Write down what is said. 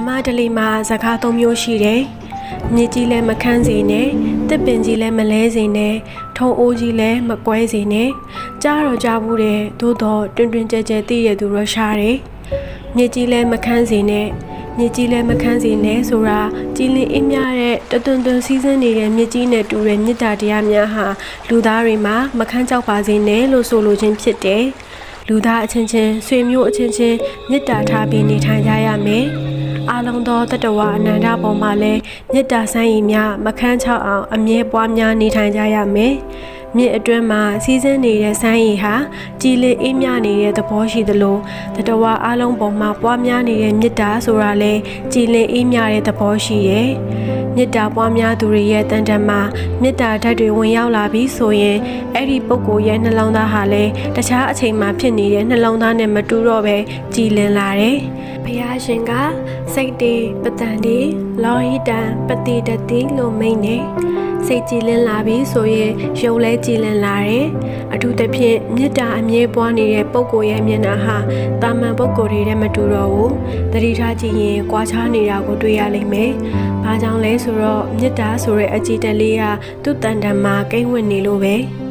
မဒလီမှာစကားသုံးမျိုးရှိတယ်။မြေကြီးလည်းမခန်းစေနဲ့တစ်ပင်ကြီးလည်းမလဲစေနဲ့ထုံအိုးကြီးလည်းမကွဲစေနဲ့ကြားတော့ကြားဘူးတယ်သို့တော့တွင်တွင်ကြဲကြဲသိရသူရရှာတယ်။မြေကြီးလည်းမခန်းစေနဲ့မြေကြီးလည်းမခန်းစေနဲ့ဆိုတာကြည်လင်အေးမြတဲ့တတွင်တွင်စီးစင်းနေတဲ့မြေကြီးနဲ့တူတဲ့မေတ္တာတရားများဟာလူသားတွေမှာမခန်းကြောက်ပါစေနဲ့လို့ဆိုလိုခြင်းဖြစ်တယ်။လူသားအချင်းချင်းဆွေမျိုးအချင်းချင်းမေတ္တာထားပြီးနေထိုင်ကြရမယ်။အားလုံးသောတတဝအနန္တပေါ်မှာလည်းမေတ္တာဆိုင်ရင်များမခန်းချောက်အောင်အမြဲပွားများနေထိုင်ကြရမယ်။မြစ်အတွင်းမှာစီးစင်းနေတဲ့ဆိုင်းရည်ဟာကြည်လင်အေးမြနေတဲ့သဘောရှိသလိုတတဝအားလုံးပေါ်မှာပွားများနေတဲ့မေတ္တာဆိုတာလည်းကြည်လင်အေးမြတဲ့သဘောရှိရဲ့။မေတ္တာပွားများသူတွေရဲ့တန်တန်မှာမေတ္တာဓာတ်တွေဝင်ရောက်လာပြီးဆိုရင်အဲ့ဒီပုဂ္ဂိုလ်ရဲ့နှလုံးသားဟာလည်းတခြားအချိန်မှာဖြစ်နေတဲ့နှလုံးသားနဲ့မတူတော့ပဲကြည်လင်လာတယ်။ဘုရားရှင်ကစိတ်တေပတန်တေလောဟိတံပတိတတိလို့မိန့်နေစိတ်ကြည်လင်လာပြီးဆိုရင်ရုပ်လဲကြည်လင်လာတယ်။အထူးသဖြင့်မေတ္တာအမြဲပွားနေတဲ့ပုဂ္ဂိုလ်ရဲ့မျက်နှာဟာတာမန်ပုဂ္ဂိုလ်တွေနဲ့မတူတော့ဘူး။သတိထားကြည့်ရင်ကြွားချနေတာကိုတွေ့ရလိမ့်မယ်။ဘာကြောင့်လဲဆိုတော့မေတ္တာဆိုတဲ့အကြည်တက်လေးကသူ့တန်တန်မှာကိန်းဝင်နေလို့ပဲ။